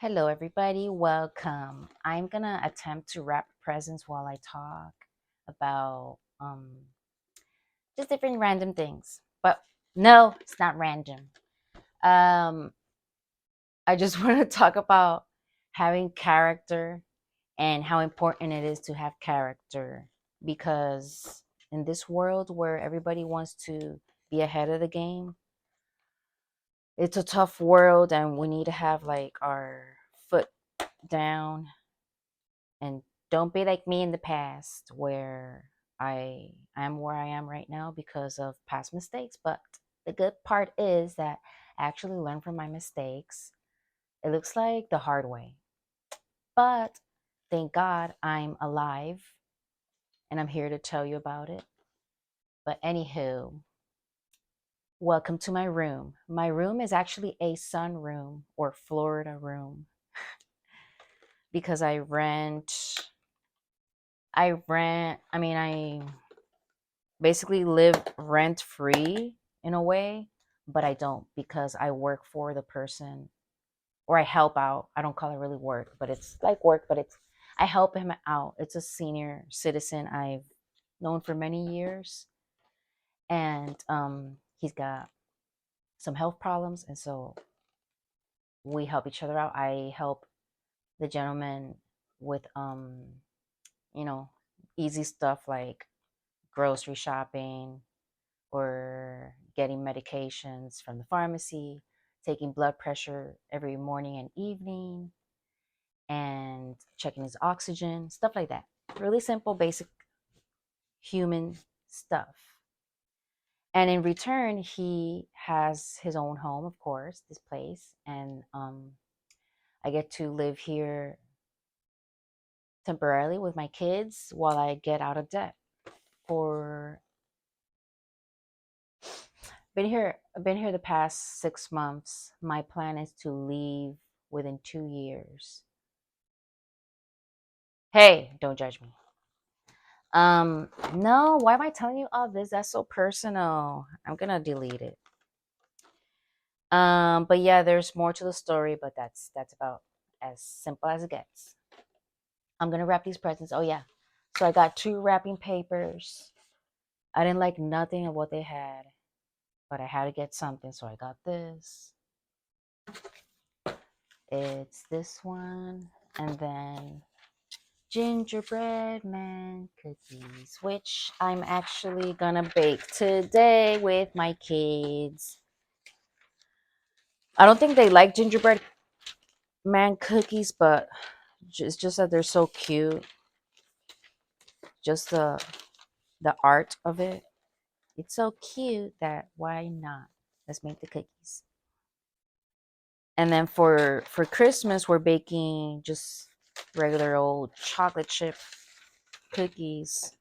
Hello, everybody. Welcome. I'm gonna attempt to wrap presents while I talk about just different random things. But no, it's not random. Um, I just want to talk about having character and how important it is to have character because in this world where everybody wants to be ahead of the game, it's a tough world and we need to have like our foot down and don't be like me in the past where I am where I am right now because of past mistakes. But the good part is that I actually learn from my mistakes. It looks like the hard way, but thank God I'm alive and I'm here to tell you about it. But anywho, welcome to my room. My room is actually a sun room or Florida room because I basically live rent free in a way, but I don't because I work for the person or I help out. I don't call it really work, but it's like work, but it's I help him out. It's a senior citizen I've known for many years, and he's got some health problems, and so we help each other out. I help the gentleman with you know, easy stuff like grocery shopping, or getting medications from the pharmacy, taking blood pressure every morning and evening, and checking his oxygen, stuff like that. Really simple, basic human stuff. And in return, he has his own home, of course, this place. And I get to live here temporarily with my kids while I get out of debt. For been here the past 6 months. My plan is to leave within 2 years. Hey, don't judge me. No, why am I telling you all this? That's so personal. I'm gonna delete it. But yeah, there's more to the story, but that's about as simple as it gets. I'm gonna wrap these presents. Oh yeah. So I got two wrapping papers. I didn't like nothing of what they had, but I had to get something, so I got this. It's this one, and then gingerbread man cookies, which I'm actually gonna bake today with my kids. I don't think they like gingerbread man cookies, but it's just that they're so cute. Just the art of it. It's so cute that why not? Let's make the cookies. And then for Christmas, we're baking just regular old chocolate chip cookies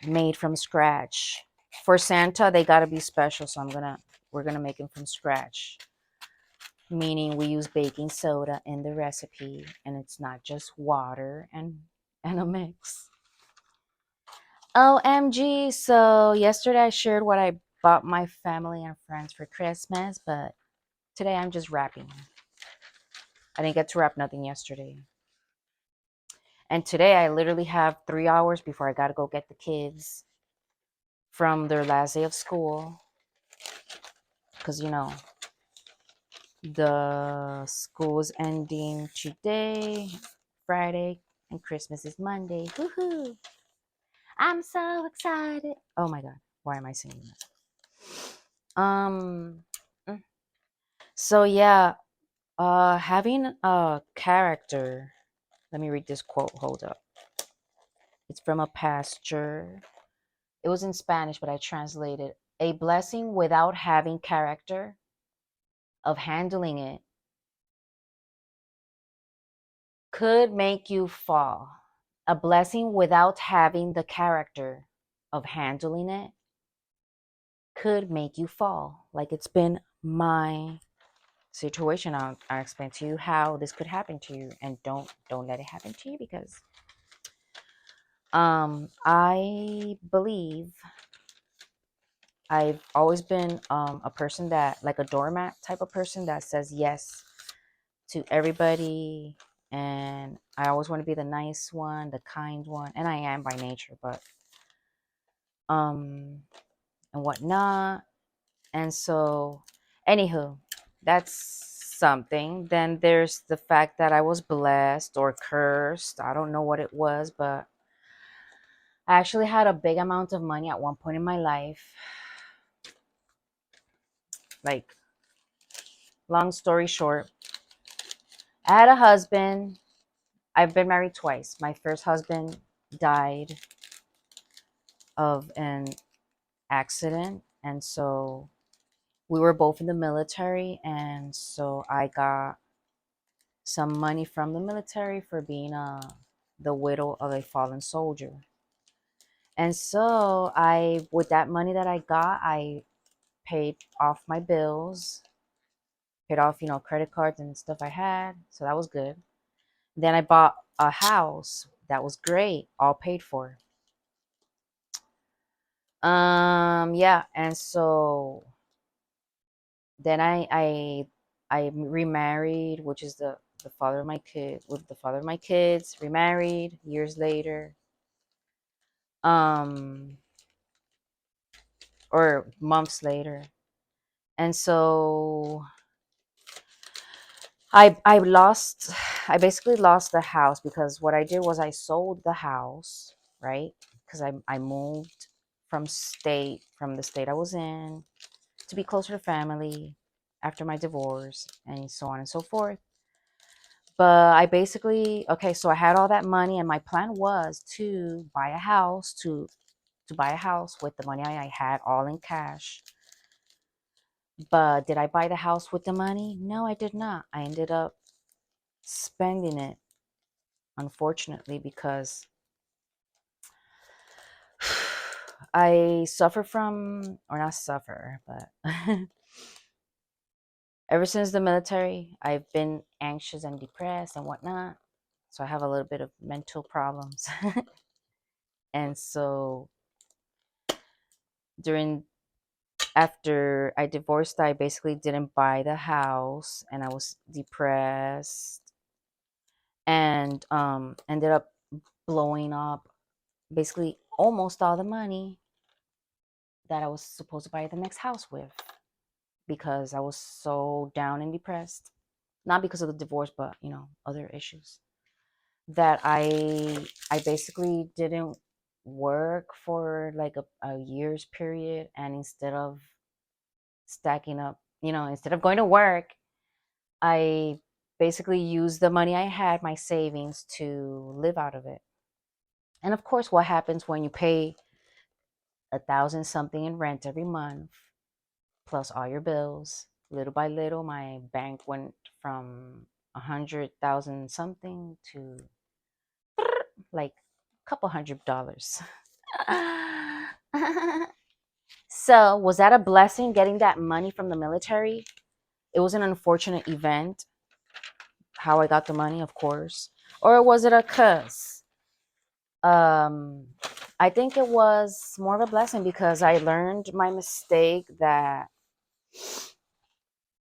made from scratch. For Santa, they gotta be special, so we're gonna make them from scratch. Meaning we use baking soda in the recipe, and it's not just water and a mix. OMG! So yesterday I shared what I bought my family and friends for Christmas, but today I'm just wrapping. I didn't get to wrap nothing yesterday. And today I literally have 3 hours before I gotta go get the kids from their last day of school. Because, the school is ending today, Friday, and Christmas is Monday. Woohoo! I'm so excited. Oh my God. Why am I singing that? Mm. So yeah, having a character. Let me read this quote. Hold up. It's from a pastor. It was in Spanish, but I translated. A blessing without having character of handling it could make you fall. A blessing without having the character of handling it could make you fall. Like it's been my situation. I'll explain to you how this could happen to you, and don't let it happen to you because I believe I've always been a person that like a doormat type of person that says yes to everybody, and I always want to be the nice one, the kind one, and I am by nature, but um and whatnot. And so, anywho, that's something. Then there's the fact that I was blessed or cursed. I don't know what it was, but I actually had a big amount of money at one point in my life. Like, long story short, I had a husband. I've been married twice. My first husband died of an accident. And so we were both in the military. And so I got some money from the military for being the widow of a fallen soldier. And so with that money that I got, I paid off my bills, paid off, credit cards and stuff I had. So that was good. Then I bought a house. That was great. All paid for. Yeah. And so then I remarried, which is the father of my kid, with the father of my kids, remarried years later. Um or months later. And so I basically lost the house because what I did was I sold the house, right? Because I moved from the state I was in to be closer to family after my divorce and so on and so forth. But I basically, okay, so I had all that money and my plan was to buy a house, to buy a house with the money I had all in cash. But did I buy the house with the money? No, I did not. I ended up spending it, unfortunately, because I suffer from, or not suffer, but ever since the military, I've been anxious and depressed and whatnot. So I have a little bit of mental problems. And so during after I divorced, I basically didn't buy the house and I was depressed and ended up blowing up basically almost all the money that I was supposed to buy the next house with because I was so down and depressed. Not because of the divorce, but other issues. That I basically didn't work for like a year's period, and instead of stacking up, instead of going to work, I basically used the money I had, my savings, to live out of it. And of course, what happens when you pay 1,000 something in rent every month, plus all your bills? Little by little, my bank went from 100,000 something to like a couple $100. So, was that a blessing getting that money from the military? It was an unfortunate event, how I got the money, of course. Or was it a curse? Um, I think it was more of a blessing because I learned my mistake that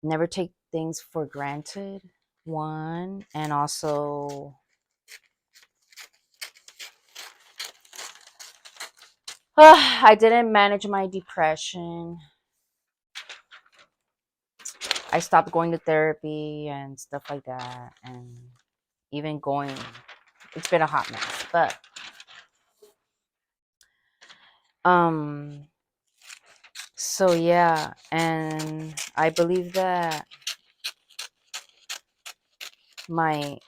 never take things for granted. One, and also I didn't manage my depression. I stopped going to therapy and stuff like that, and even going, it's been a hot mess. But um so yeah, and I believe that my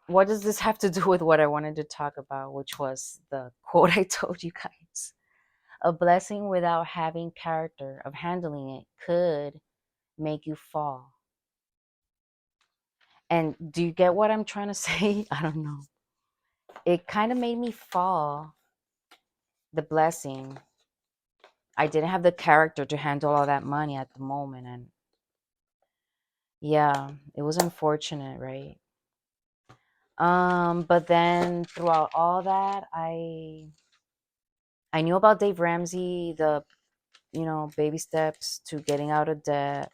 what does this have to do with what I wanted to talk about, which was the quote I told you guys? A blessing without having character of handling it could make you fall. And do you get what I'm trying to say? I don't know. It kind of made me fall, the blessing. I didn't have the character to handle all that money at the moment. And yeah, it was unfortunate, right? But then throughout all that, I knew about Dave Ramsey, the baby steps to getting out of debt.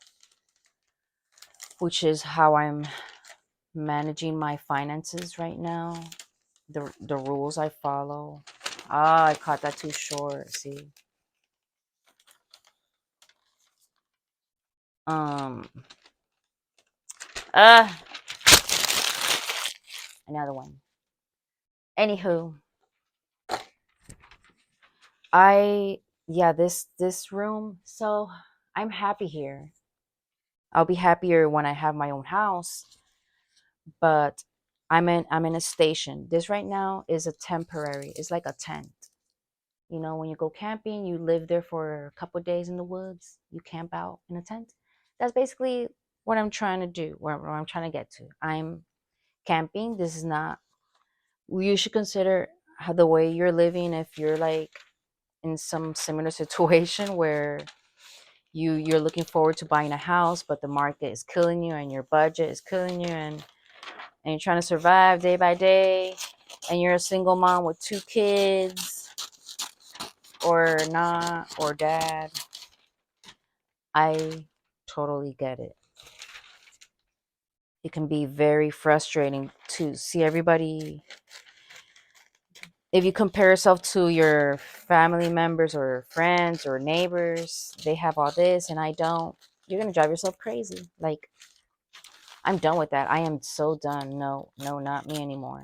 which is how I'm managing my finances right now. The rules I follow. Ah, I caught that too short. See, um, uh, another one. Anywho, I yeah, this room. So I'm happy here. I'll be happier when I have my own house, but I'm in a station. This right now is a temporary. It's like a tent. You know, when you go camping, you live there for a couple of days in the woods. You camp out in a tent. That's basically what I'm trying to do. Where I'm trying to get to. I'm camping. This is not. You should consider how the way you're living. If you're like in some similar situation where you're looking forward to buying a house, but the market is killing you and your budget is killing you, and you're trying to survive day by day, and you're a single mom with two kids or not, or dad, I totally get it. It can be very frustrating to see everybody. If you compare yourself to your family members or friends or neighbors, they have all this and I don't, you're going to drive yourself crazy. Like, I'm done with that. I am so done. No, no, not me anymore.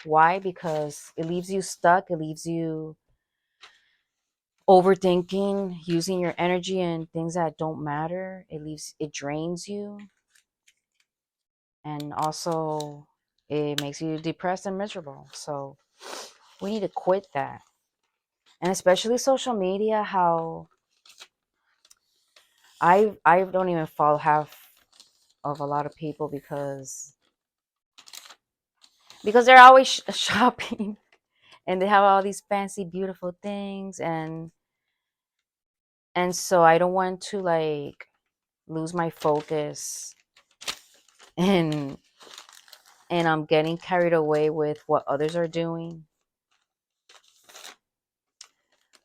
Why? Because it leaves you stuck. It leaves you overthinking, using your energy in things that don't matter. It drains you. And also it makes you depressed and miserable. So we need to quit that. And especially social media, how I don't even follow half of a lot of people because they're always shopping and they have all these fancy beautiful things, and so I don't want to like lose my focus, and I'm getting carried away with what others are doing,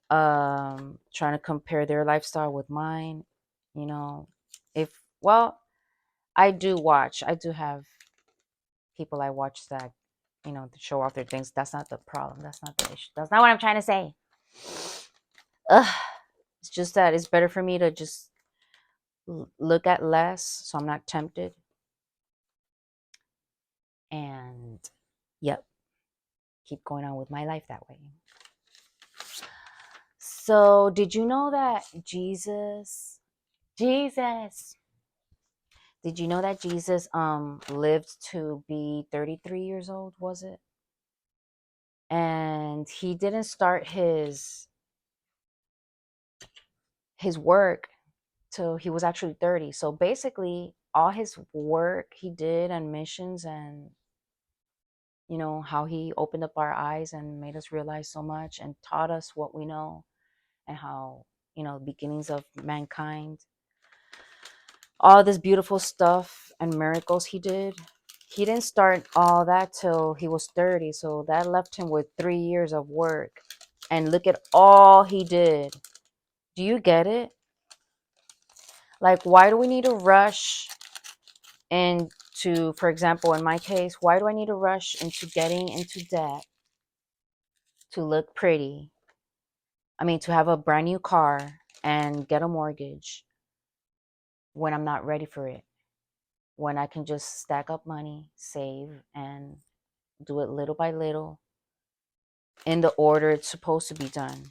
trying to compare their lifestyle with mine. You know, if well, I do have people I watch that, to show off their things. That's not the problem. That's not the issue. That's not what I'm trying to say. Ugh. It's just that it's better for me to just look at less so I'm not tempted. And yep, keep going on with my life that way. So, did you know that Jesus, did you know that Jesus lived to be 33 years old, was it? And he didn't start his work till he was actually 30. So basically, all his work he did and missions, and how he opened up our eyes and made us realize so much and taught us what we know, and how, beginnings of mankind, all this beautiful stuff and miracles he didn't start all that till he was 30. So that left him with 3 years of work, and look at all he did. Do you get it? Like, why do we need to rush into, for example, in my case, why do I need to rush into getting into debt to look pretty? I mean, to have a brand new car and get a mortgage when I'm not ready for it, when I can just stack up money, save, and do it little by little in the order it's supposed to be done,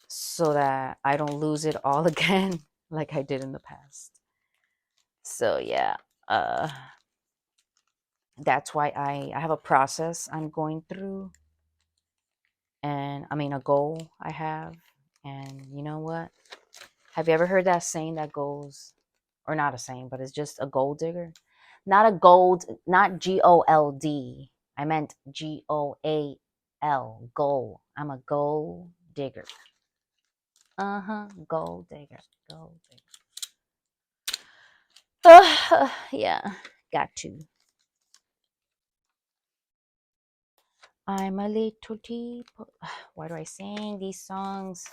so that I don't lose it all again like I did in the past. So yeah, uh that's why I have a process I'm going through, and I mean a goal I have. And you know what? Have you ever heard that saying that goes, or not a saying, but it's just a gold digger? Not a gold, not GOLD. I meant GOAL, goal. I'm a gold digger. Gold digger, gold digger. Yeah, got to. I'm a little deep. Why do I sing these songs?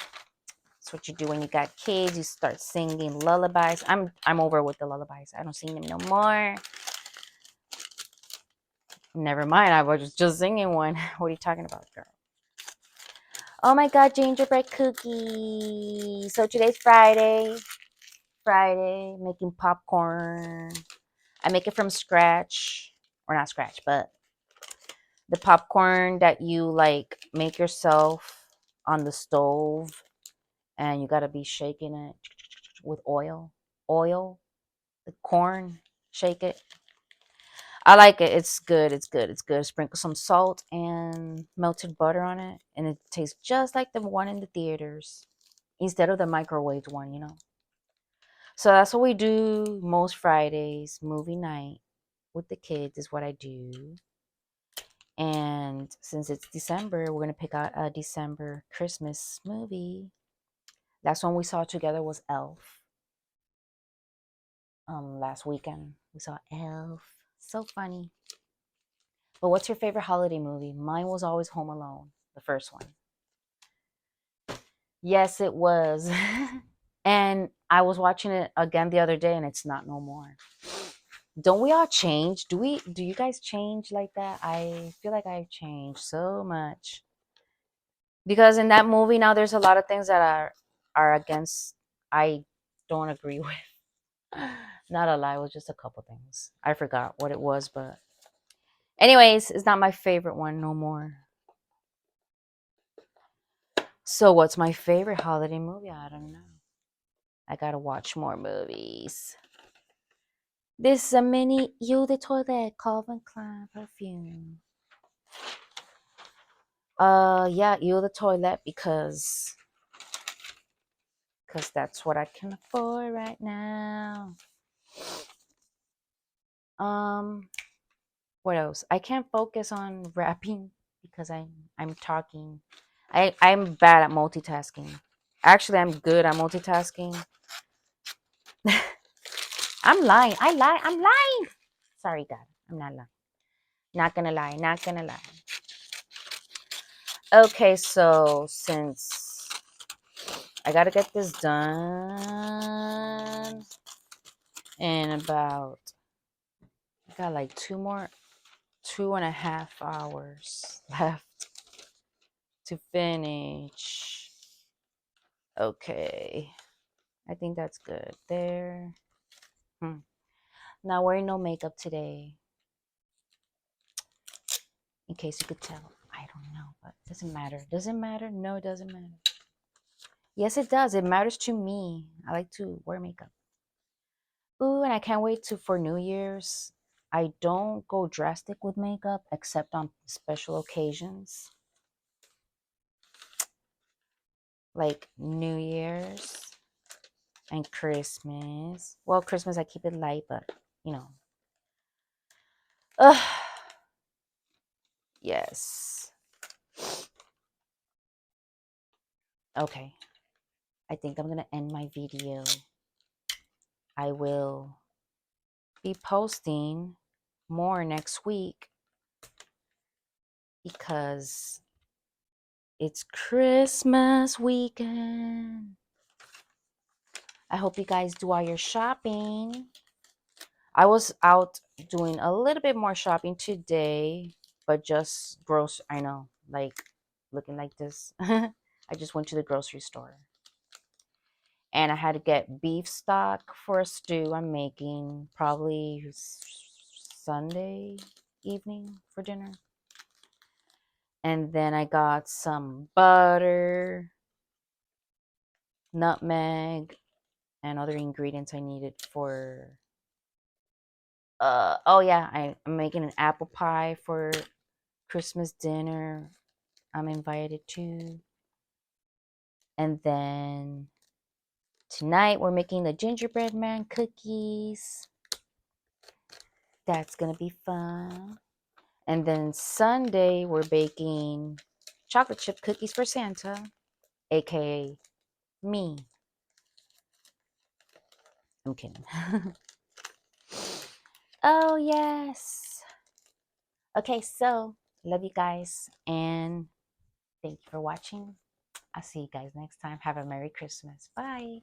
That's what you do when you got kids. You start singing lullabies. I'm over with the lullabies. I don't sing them no more. Never mind. I was just singing one. What are you talking about, girl? Oh my God, gingerbread cookies. So today's Friday. Friday, making popcorn. I make it from scratch. Or not scratch, but the popcorn that you like make yourself on the stove, and you got to be shaking it with oil, the corn, shake it. I like it. It's good. It's good. It's good. Sprinkle some salt and melted butter on it, and it tastes just like the one in the theaters instead of the microwaved one, you know. So that's what we do most Fridays, movie night with the kids is what I do. And since it's December, we're gonna pick out a December Christmas movie. Last one we saw together was Elf. Last weekend we saw Elf. So funny. But what's your favorite holiday movie? Mine was always Home Alone, the first one. Yes, it was. And I was watching it again the other day, and it's not no more. Don't we all change? Do you guys change like that? I feel like I've changed so much. Because in that movie now there's a lot of things that are against I don't agree with. Not a lie, it was just a couple things. I forgot what it was, but anyways, it's not my favorite one no more. So what's my favorite holiday movie? I don't know. I gotta watch more movies. This is a mini You the Toilet Calvin Klein perfume. Yeah, You the Toilet because that's what I can afford right now. Um, what else? I can't focus on rapping because I'm talking. I'm bad at multitasking. Actually, I'm good at multitasking. I'm lying. I'm lying. Sorry, God. I'm not lying. Not gonna lie. Not gonna lie. Okay, so since I gotta get this done in about, I got like 2.5 hours left to finish. Okay, I think that's good there. Not wearing no makeup today, in case you could tell. I don't know, but it doesn't matter. Does it matter? No, it doesn't matter. Yes, it does. It matters to me. I like to wear makeup. Ooh, and I can't wait for New Year's. I don't go drastic with makeup except on special occasions like New Year's and Christmas. Well, Christmas I keep it light, but you know. Ugh. Yes. Okay. I think I'm gonna end my video. I will be posting more next week because it's Christmas weekend. I hope you guys do all your shopping. I was out doing a little bit more shopping today, but just gross. I know, like looking like this. I just went to the grocery store and I had to get beef stock for a stew I'm making probably Sunday evening for dinner. And then I got some butter, nutmeg, and other ingredients I needed for oh yeah, I'm making an apple pie for Christmas dinner. I'm invited to. And then tonight we're making the gingerbread man cookies. That's gonna be fun. And then Sunday we're baking chocolate chip cookies for Santa, aka me. I'm kidding. Oh yes. Okay, so love you guys and thank you for watching. I'll see you guys next time. Have a Merry Christmas. Bye.